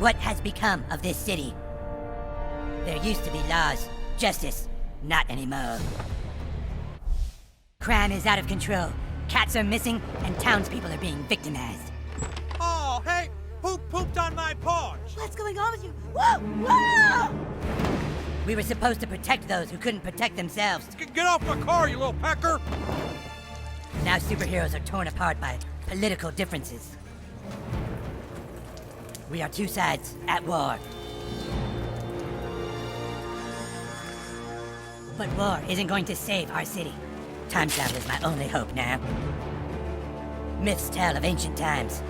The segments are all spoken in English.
What has become of this city? There used to be laws, justice, not anymore. Crime is out of control. Cats are missing, and townspeople are being victimized. Oh, hey! Who pooped on my porch? What's going on with you? Whoa! Whoa! We were supposed to protect those who couldn't protect themselves. Get off my car, you little pecker! Now superheroes are torn apart by political differences. We are two sides at war. But war isn't going to save our city. Time travel is my only hope now. Myths tell of ancient times,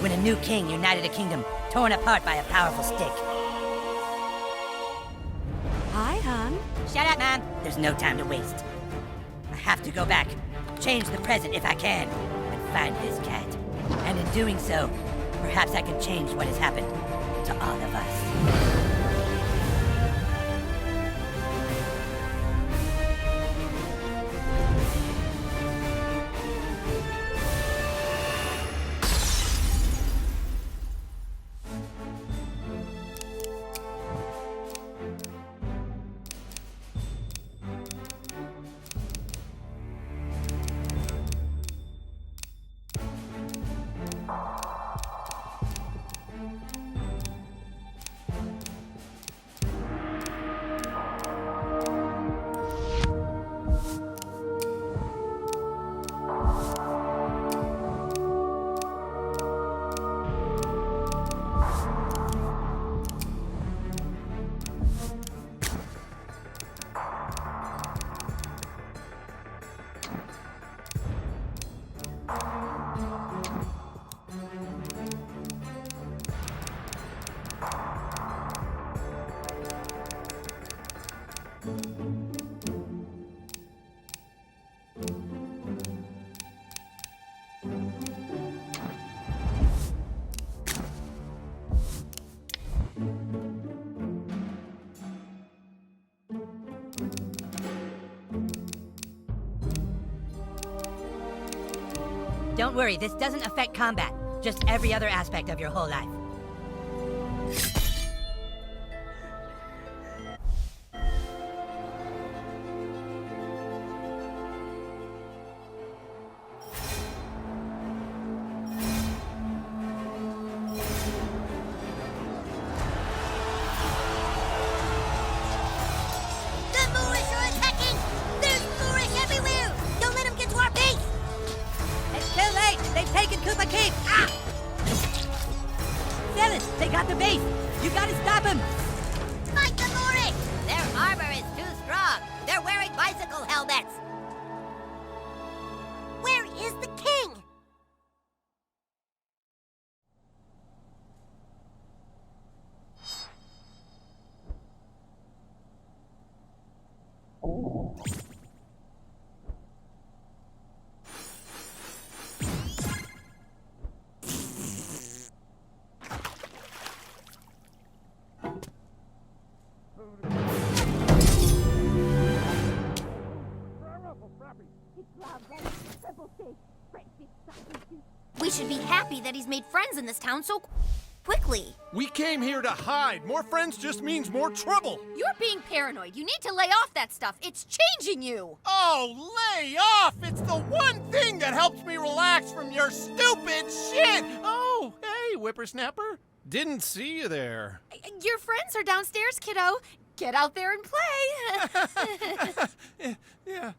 when a new king united a kingdom torn apart by a powerful stick. Hi, hon. Shut up, Mom! There's no time to waste. I have to go back, change the present if I can, and find this cat. And in doing so, perhaps I can change what has happened to all of us. Don't worry, this doesn't affect combat, just every other aspect of your whole life. They got the base! You gotta stop them! Fight the Moorish! Their armor is too strong. They're wearing bicycle helmets. Where is the king? We should be happy that he's made friends in this town so quickly. We came here to hide. More friends just means more trouble. You're being paranoid. You need to lay off that stuff. It's changing you. Oh, lay off! It's the one thing that helps me relax from your stupid shit! Oh, hey, whippersnapper. Didn't see you there. Your friends are downstairs, kiddo. Get out there and play. Yeah.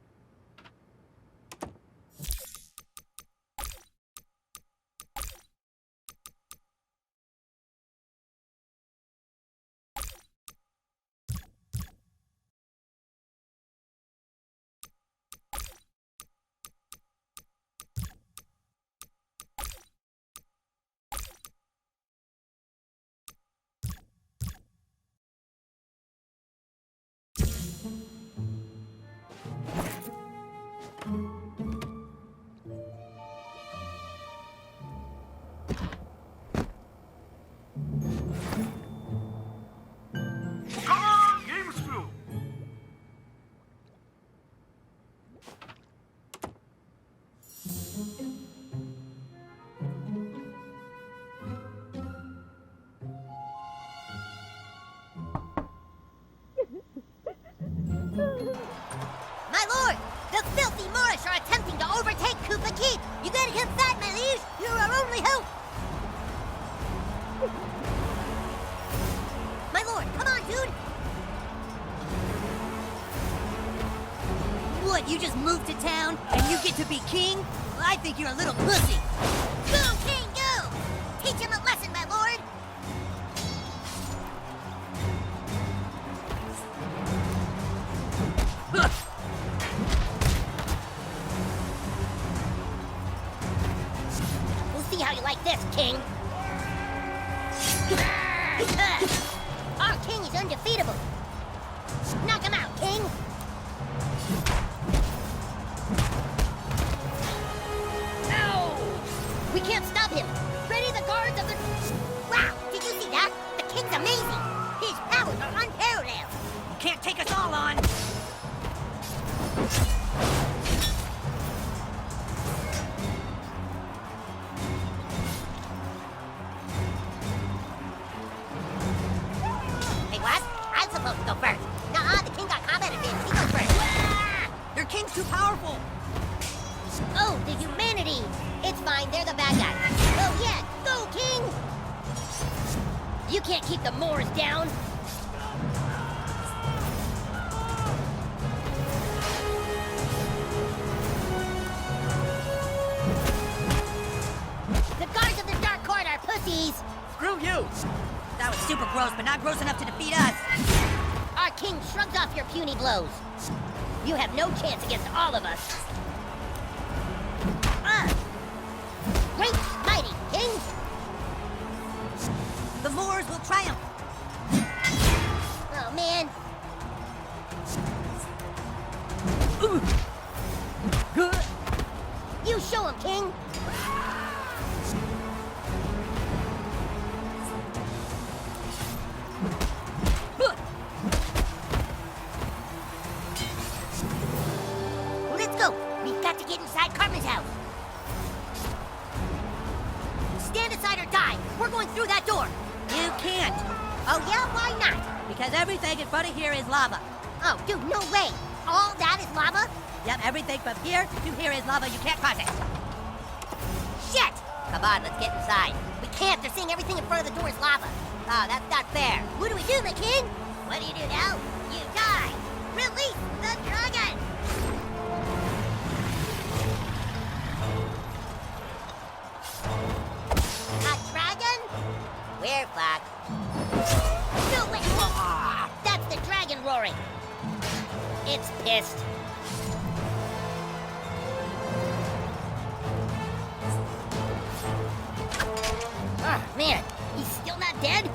You gotta come fight, my liege! You're our only hope! My lord, come on, dude! What, you just moved to town and you get to be king? Well, I think you're a little pussy. Go, king, go! Teach him a lesson, my lord! We'll see how you like this, king. Our king is undefeatable. Knock him out, king! We can't stop him! Ready the guards of the... Wow! Did you see that? The king's amazing! His powers are unparalleled! You can't take us all on. Hey, what? I'm supposed to go first. Nuh-uh, the king got combat advantage. He goes first. Your king's too powerful. Oh, the humanity! It's fine, they're the bad guys. Oh yeah, go, king! You can't keep the Moors down! The guards of the Dark Court are pussies! Screw you. That was super gross, but not gross enough to defeat us. Our king shrugs off your puny blows. You have no chance against all of us. Great, mighty king! The Moors will triumph. Oh, man. You show him, king! Let's go! We've got to get inside Carmen's house! Stand aside or die! We're going through that door! You can't. Oh yeah? Why not? Because everything in front of here is lava. Oh, dude, no way! All that is lava? Yep, everything from here to here is lava. You can't cross it. Shit! Come on, let's get inside. We can't. They're saying everything in front of the door is lava. Oh, that's not fair. What do we do, my king? What do you do now? You die! Release the dragon! A dragon? We're fucked. No way! That's the dragon roaring. It's pissed. Oh, man. He's still not dead?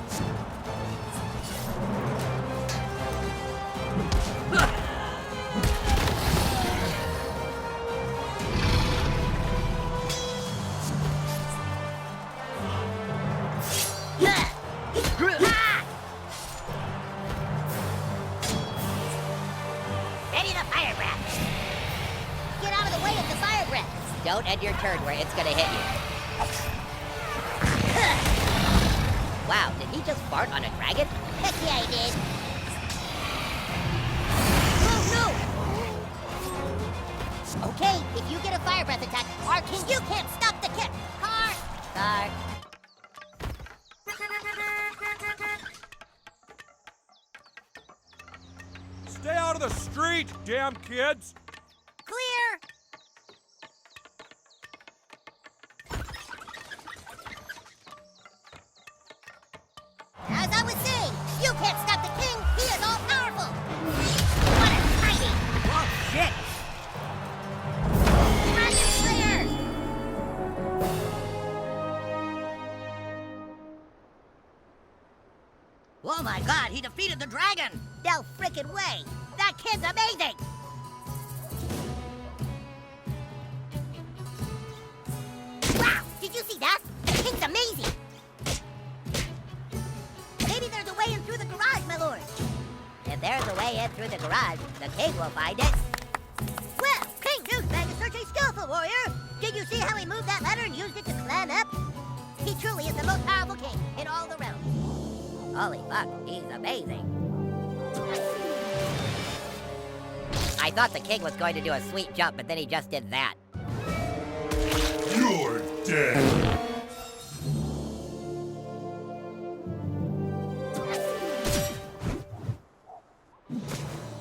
Ready the fire breath. Get out of the way of the fire breath. Don't end your turn where it's gonna hit you. Wow, did he just fart on a dragon? Heck yeah, he did. Oh no! Okay, if you get a fire breath attack, our king, you can't stop the kick. Car. Stay out of the street, damn kids! Clear. As I was saying, you can't stop the king. He is all powerful. What a tiny Oh, shit. dragon slayer! Oh my god, he defeated the dragon. No frickin' way! That kid's amazing! Wow! Did you see that? The king's amazing! Maybe there's a way in through the garage, my lord. If there's a way in through the garage, the king will find it. Well, King Newsbag is such a skillful warrior. Did you see how he moved that ladder and used it to climb up? He truly is the most powerful king in all the realms. Holy fuck, he's amazing. I thought the king was going to do a sweet jump, but then he just did that. dead.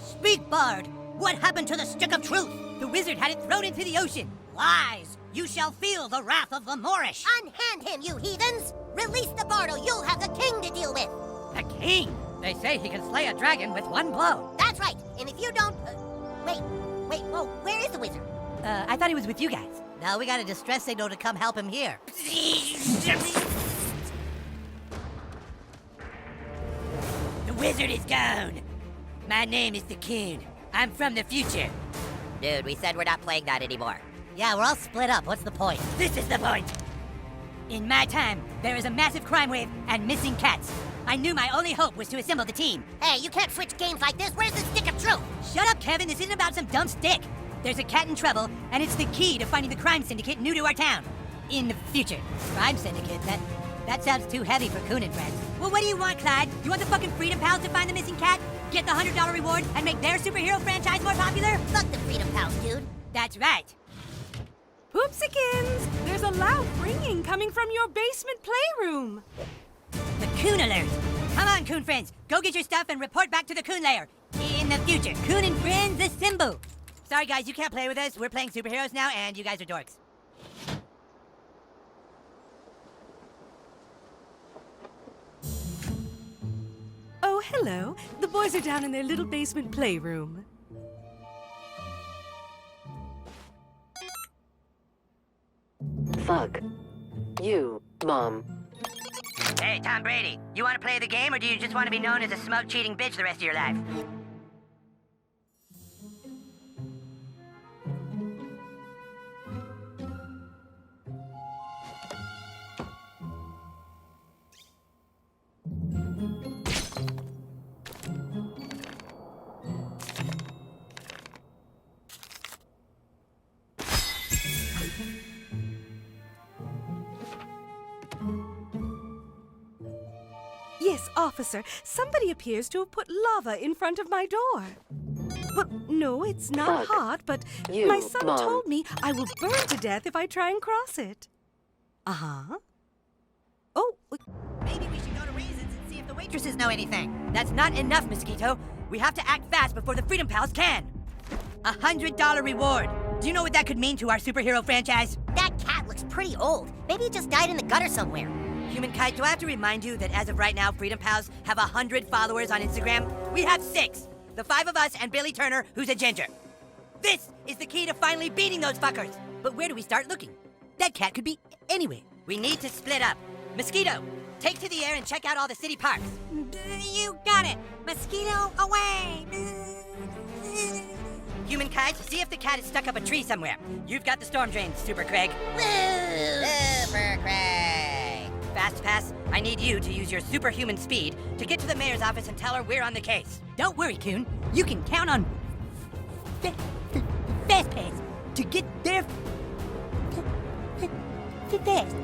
Speak, Bard! What happened to the stick of truth? The wizard had it thrown into the ocean. Lies! You shall feel the wrath of the Moorish. Unhand him, you heathens! Release the bard or you'll have the king to deal with! The king? They say he can slay a dragon with one blow. That's right, and if you don't... wait, whoa, where is the wizard? I thought he was with you guys. Now we got a distress signal to come help him here. The wizard is gone. My name is the Coon. I'm from the future. Dude, we said we're not playing that anymore. Yeah, we're all split up. What's the point? This is the point. In my time, there is a massive crime wave and missing cats. I knew my only hope was to assemble the team. Hey, you can't switch games like this. Where's the stick of truth? Shut up, Kevin. This isn't about some dumb stick. There's a cat in trouble, and it's the key to finding the crime syndicate new to our town. In the future. Crime syndicate? That sounds too heavy for Coon and friends. Well, what do you want, Clyde? You want the fucking Freedom Pals to find the missing cat? Get the $100 reward and make their superhero franchise more popular? Fuck the Freedom Pals, dude. That's right. Poopsikins! There's a loud ringing coming from your basement playroom. The Coon Alert. Come on, Coon friends. Go get your stuff and report back to the Coon Lair. In the future. Coon and friends assemble. Sorry, guys, you can't play with us. We're playing superheroes now, and you guys are dorks. Oh, hello. The boys are down in their little basement playroom. Fuck. You, Mom. Hey, Tom Brady. You want to play the game, or do you just want to be known as a smug, cheating bitch the rest of your life? Yes, officer. Somebody appears to have put lava in front of my door. Well, no, it's not Fuck. hot, but You, my son Mom. told me I will burn to death if I try and cross it. Uh-huh. Oh, Maybe we should go to Raisins and see if the waitresses know anything. That's not enough, Mosquito. We have to act fast before the Freedom Pals can. $100 reward. Do you know what that could mean to our superhero franchise? That cat looks pretty old. Maybe it just died in the gutter somewhere. Humankind, do I have to remind you that as of right now, Freedom Pals have 100 followers on Instagram? We have 6. The 5 of us and Billy Turner, who's a ginger. This is the key to finally beating those fuckers. But where do we start looking? That cat could be anywhere. We need to split up. Mosquito, take to the air and check out all the city parks. You got it. Mosquito, away. Humankind, see if the cat is stuck up a tree somewhere. You've got the storm drain, Super Craig. Super Craig. Fast Pass, I need you to use your superhuman speed to get to the mayor's office and tell her we're on the case. Don't worry, Coon. You can count on Fast Pass to get there fast.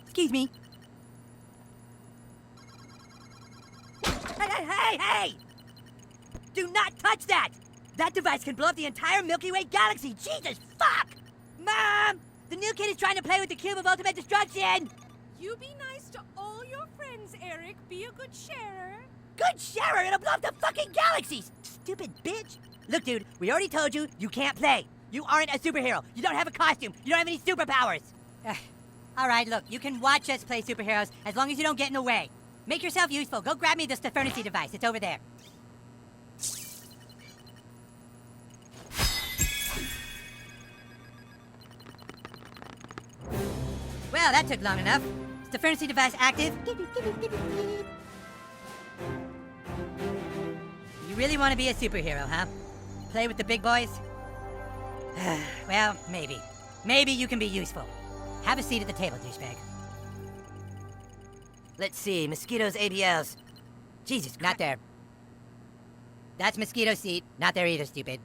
Excuse me. Hey! Do not touch that! That device can blow up the entire Milky Way galaxy! Jesus, fuck! Mom! The new kid is trying to play with the cube of ultimate destruction! you be nice to all your friends, Eric. Be a good sharer. Good sharer! It'll blow up the fucking galaxies! Stupid bitch! Look, dude, we already told you, you can't play. You aren't a superhero. You don't have a costume. You don't have any superpowers. All right, look, you can watch us play superheroes as long as you don't get in the way. Make yourself useful. Go grab me the Stefanity device. It's over there. Well, that took long enough. Stefanity device active. You really want to be a superhero, huh? Play with the big boys? Well, maybe. Maybe you can be useful. Have a seat at the table, douchebag. Let's see, Mosquito's ABLs. Jesus, not there. That's Mosquito's seat. Not there either, stupid.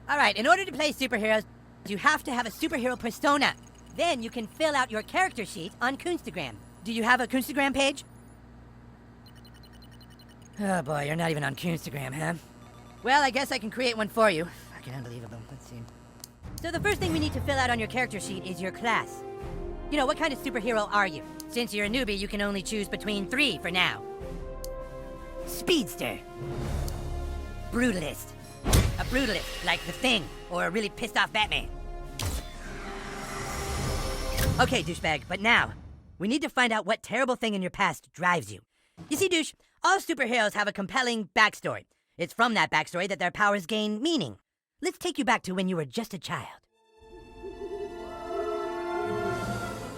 All right, in order to play superheroes, you have to have a superhero persona. Then you can fill out your character sheet on Kunstagram. Do you have a Kunstagram page? Oh boy, you're not even on Kunstagram, huh? Well, I guess I can create one for you. Fucking unbelievable. Let's see. So the first thing we need to fill out on your character sheet is your class. You know, what kind of superhero are you? Since you're a newbie, you can only choose between 3 for now. Speedster. Brutalist. A brutalist, like The Thing, or a really pissed off Batman. Okay, douchebag, but now, we need to find out what terrible thing in your past drives you. You see, douche, all superheroes have a compelling backstory. It's from that backstory that their powers gain meaning. Let's take you back to when you were just a child.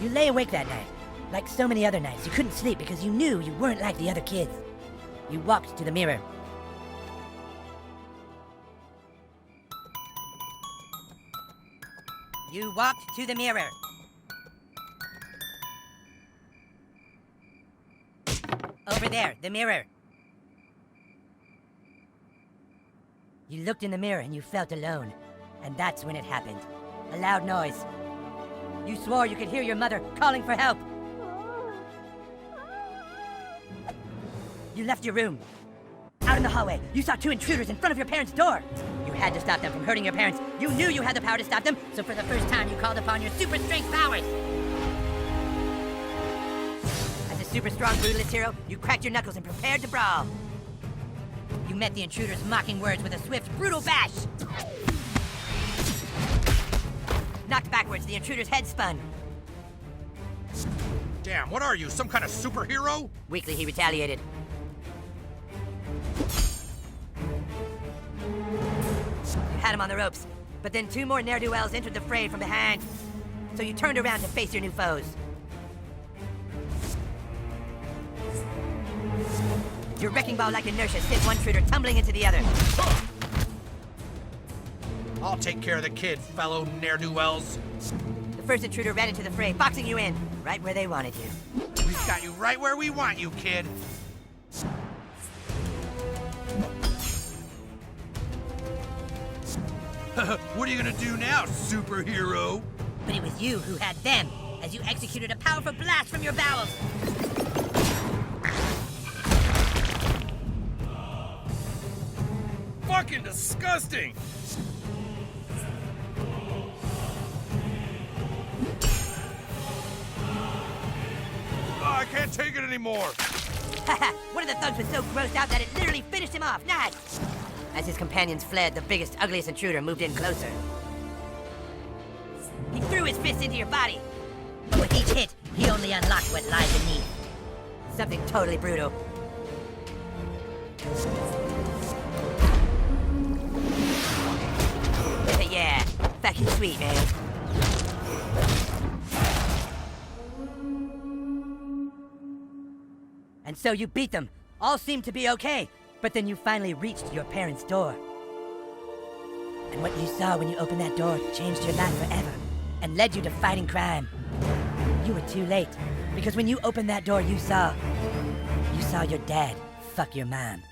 You lay awake that night. Like so many other nights, you couldn't sleep because you knew you weren't like the other kids. You walked to the mirror. You walked to the mirror. Over there, the mirror. You looked in the mirror and you felt alone. And that's when it happened. A loud noise. You swore you could hear your mother calling for help. You left your room. Out in the hallway, you saw 2 intruders in front of your parents' door. You had to stop them from hurting your parents. You knew you had the power to stop them, so for the first time you called upon your super strength powers. As a super strong brutalist hero, you cracked your knuckles and prepared to brawl. You met the intruders' mocking words with a swift, brutal bash. Knocked backwards, the intruder's head spun. Damn, what are you, some kind of superhero? Weakly, he retaliated. You had him on the ropes, but then 2 more ne'er-do-wells entered the fray from behind. So you turned around to face your new foes. Your wrecking ball like inertia sent one intruder tumbling into the other. I'll take care of the kid, fellow ne'er-do-wells. The first intruder ran into the fray, boxing you in, right where they wanted you. We've got you right where we want you, kid. What are you gonna do now, superhero? But it was you who had them, as you executed a powerful blast from your bowels. Fucking disgusting! Oh, I can't take it anymore. One of the thugs was so grossed out that it literally finished him off. Nice! As his companions fled, the biggest, ugliest intruder moved in closer. He threw his fist into your body. But with each hit, he only unlocked what lies beneath. Something totally brutal. Yeah, fucking sweet, man. And so you beat them. All seemed to be okay. But then you finally reached your parents' door. And what you saw when you opened that door changed your life forever and led you to fighting crime. You were too late, because when you opened that door, you saw your dad fuck your mom.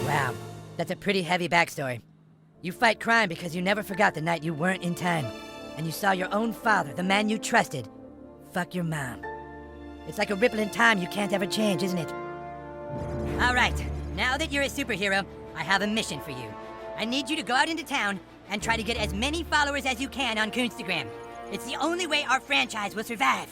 Wow, that's a pretty heavy backstory. You fight crime because you never forgot the night you weren't in time, and you saw your own father, the man you trusted, fuck your mom. It's like a ripple in time you can't ever change, isn't it? All right, now that you're a superhero, I have a mission for you. I need you to go out into town and try to get as many followers as you can on Kunstagram. It's the only way our franchise will survive.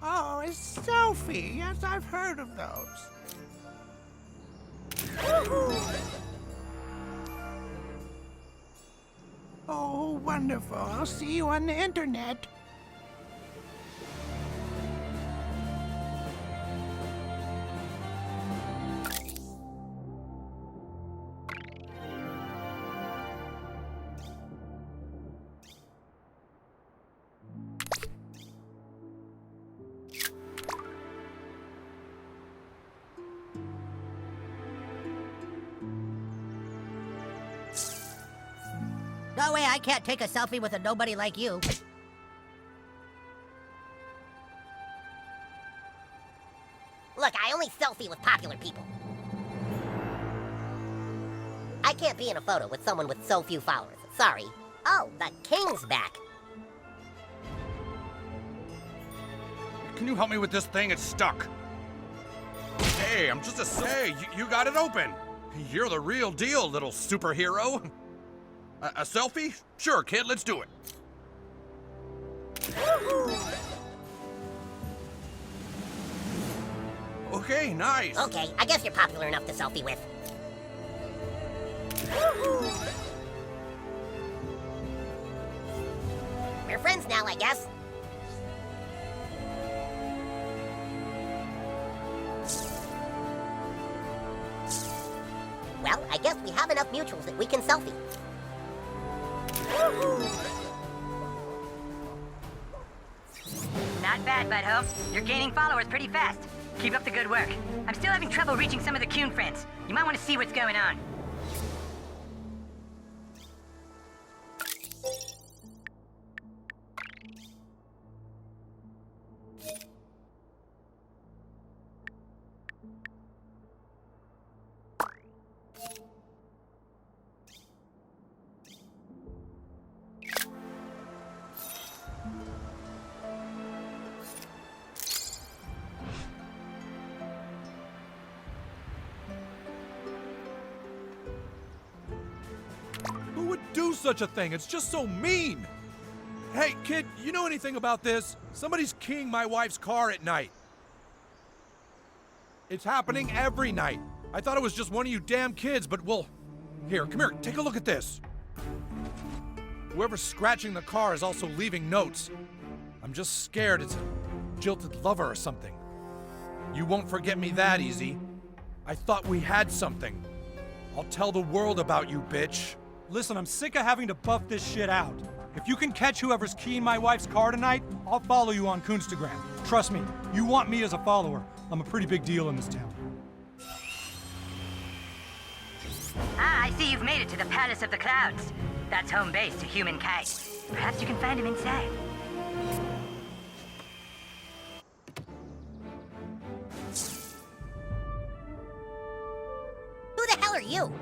Oh, it's Sophie. Yes, I've heard of those. Oh, wonderful. I'll see you on the internet. no way I can't take a selfie with a nobody like you. Look, I only selfie with popular people. I can't be in a photo with someone with so few followers. Sorry. Oh, the king's back. Can you help me with this thing? It's stuck. Hey, I'm just a... Hey, you got it open. You're the real deal, little superhero. A selfie? Sure, kid, let's do it. Okay, nice. Okay, I guess you're popular enough to selfie with. We're friends now, I guess. Well, I guess we have enough mutuals that we can selfie. Not bad, butthole. You're gaining followers pretty fast. Keep up the good work. I'm still having trouble reaching some of the Coon friends. You might want to see what's going on. Who would do such a thing? It's just so mean. Hey, kid, you know anything about this? Somebody's keying my wife's car at night. It's happening every night. I thought it was just one of you damn kids, but well... Here, come here, take a look at this. Whoever's scratching the car is also leaving notes. I'm just scared it's a jilted lover or something. You won't forget me that easy. I thought we had something. I'll tell the world about you, bitch. Listen, I'm sick of having to buff this shit out. If you can catch whoever's keying my wife's car tonight, I'll follow you on Coonstagram. Trust me, you want me as a follower. I'm a pretty big deal in this town. Ah, I see you've made it to the Palace of the Clouds. That's home base to humankind. Perhaps you can find him inside. Who the hell are you?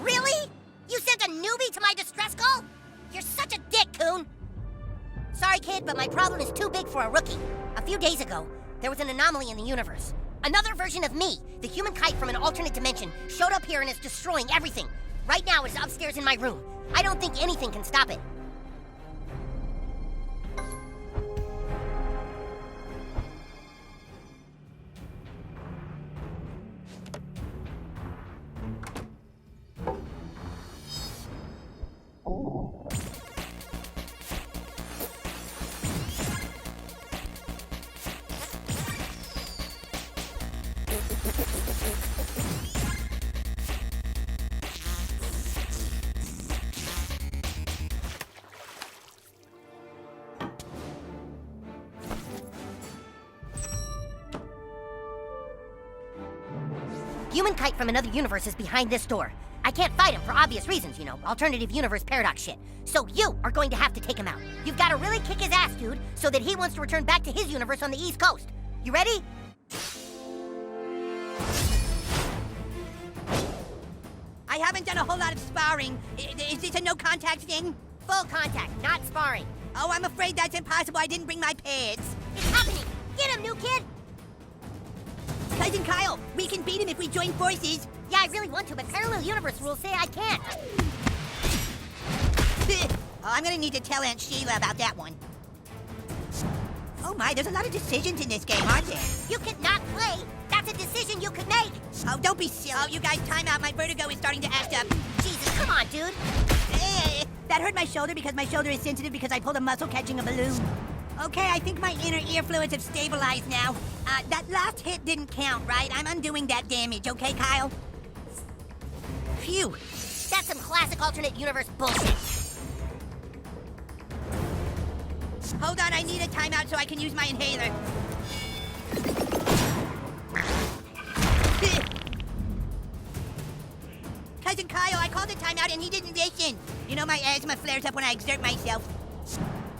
Really? You sent a newbie to my distress call? You're such a dick, Coon. Sorry, kid, but my problem is too big for a rookie. A few days ago, there was an anomaly in the universe. Another version of me, the human kite from an alternate dimension, showed up here and is destroying everything. Right now, it's upstairs in my room. I don't think anything can stop it. Human kite from another universe is behind this door. I can't fight him for obvious reasons, you know, alternative universe paradox shit. So you are going to have to take him out. You've got to really kick his ass, dude, so that he wants to return back to his universe on the East Coast. You ready? I haven't done a whole lot of sparring. Is this a no-contact thing? Full contact, not sparring. Oh, I'm afraid that's impossible. I didn't bring my pads. It's happening. Get him, new kid. Cousin Kyle, we can beat him if we join forces. Yeah, I really want to, but parallel universe rules say I can't. Oh, I'm gonna need to tell Aunt Sheila about that one. Oh my, there's a lot of decisions in this game, aren't there? You could not play. That's a decision you could make. Oh, don't be silly. Oh, you guys, time out. My vertigo is starting to act up. Jesus, come on, dude. That hurt my shoulder because my shoulder is sensitive because I pulled a muscle catching a balloon. Okay, I think my inner ear fluids have stabilized now. That last hit didn't count, right? I'm undoing that damage, okay, Kyle? Phew. That's some classic alternate universe bullshit. Hold on, I need a timeout so I can use my inhaler. Cousin Kyle, I called a timeout and he didn't listen. You know, my asthma flares up when I exert myself.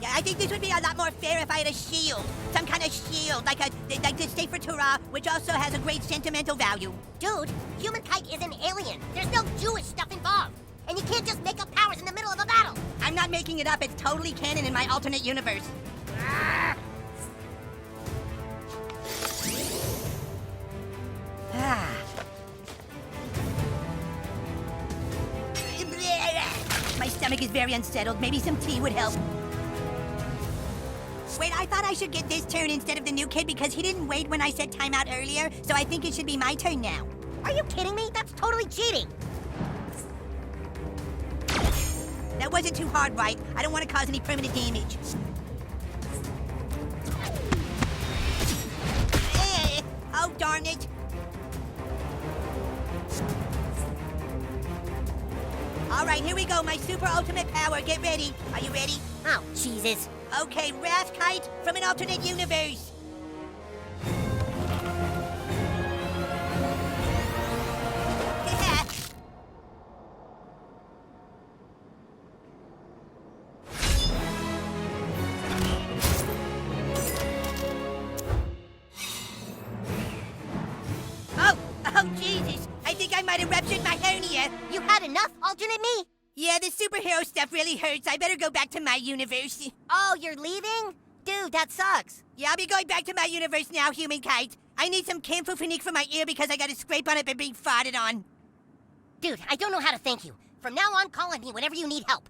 Yeah, I think this would be a lot more fair if I had a shield. Some kind of shield, like the Safer Torah, which also has a great sentimental value. Dude, human kite is an alien. There's no Jewish stuff involved. And you can't just make up powers in the middle of a battle. I'm not making it up. It's totally canon in my alternate universe. My stomach is very unsettled. Maybe some tea would help. Wait, I thought I should get this turn instead of the new kid because he didn't wait when I said timeout earlier, so I think it should be my turn now. Are you kidding me? That's totally cheating. That wasn't too hard, right? I don't want to cause any permanent damage. Oh, darn it. All right, here we go. My super ultimate power. Get ready. Are you ready? Oh, Jesus. Okay, Wrath Kite from an alternate universe. Oh, Jesus. I think I might have ruptured my hernia. You had enough, alternate me? Yeah, the superhero stuff really hurts. I better go back to my universe. Oh, you're leaving? Dude, that sucks. Yeah, I'll be going back to my universe now, Human Kite. I need some camphor for my ear because I got a scrape on it by being farted on. Dude, I don't know how to thank you. From now on, call on me whenever you need help.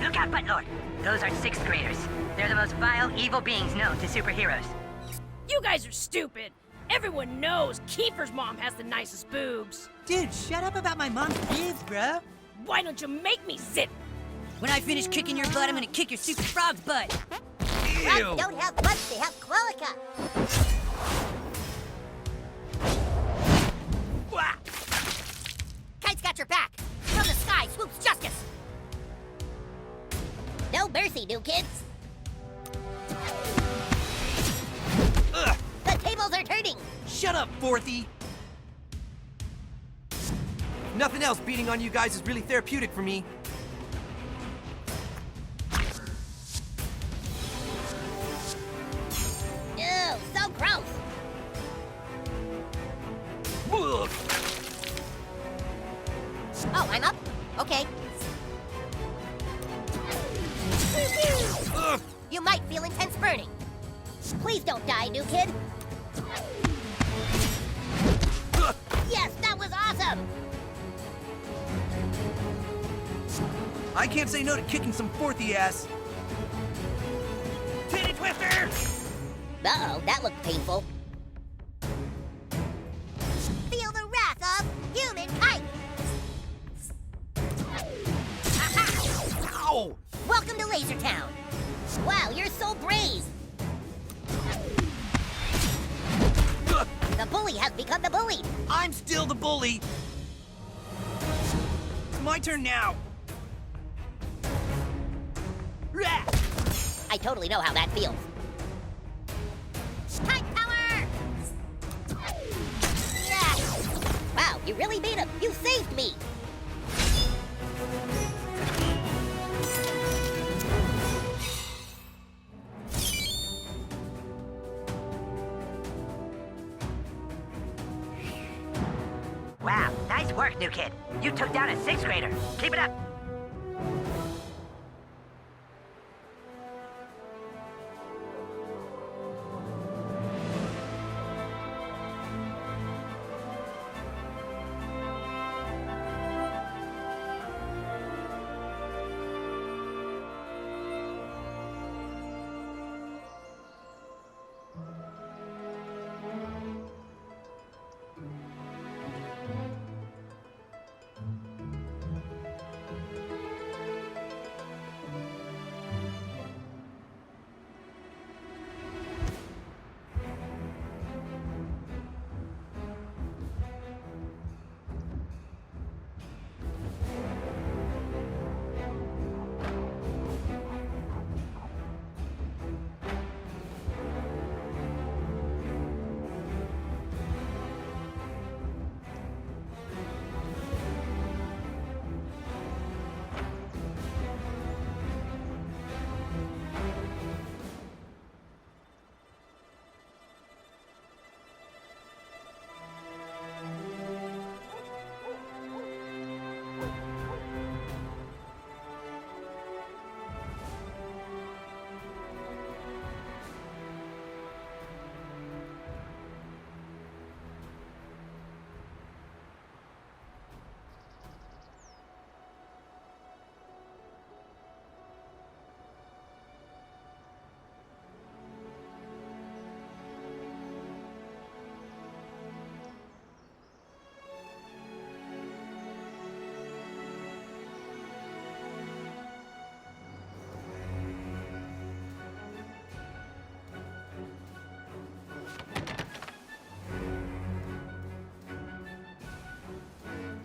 Look out, Buttlord! Those are 6th graders. They're the most vile, evil beings known to superheroes. You guys are stupid. Everyone knows Kiefer's mom has the nicest boobs. Dude, shut up about my mom's boobs, bro. Why don't you make me zip? When I finish kicking your butt, I'm gonna kick your stupid frog's butt. Frogs don't have butts, they have cloaca. Kite's got your back. From the sky swoops justice. No mercy, new kids. Ugh. The tables are turning. Shut up, Fourthy. Nothing else, beating on you guys is really therapeutic for me. Ew, so gross. Ugh. Oh, I'm up? Okay. Ugh. You might feel intense burning. Please don't die, new kid. Ugh. Yes, that was awesome. I can't say no to kicking some Fourthy ass. Titty twister! Uh-oh, that looked painful. Feel the wrath of Human Kite. Aha! Ow! Welcome to Laser Town. Wow, you're so brave. Ugh. The bully has become the bullied. I'm still the bully. It's my turn now. Rah! I totally know how that feels. Kite power! Yeah. Wow, you really made him. You saved me. Nice work, new kid. You took down a 6th grader. Keep it up.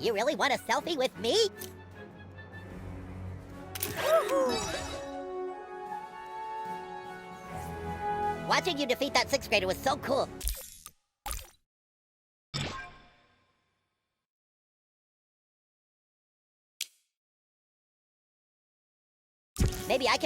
You really want a selfie with me? Watching you defeat that 6th grader was so cool.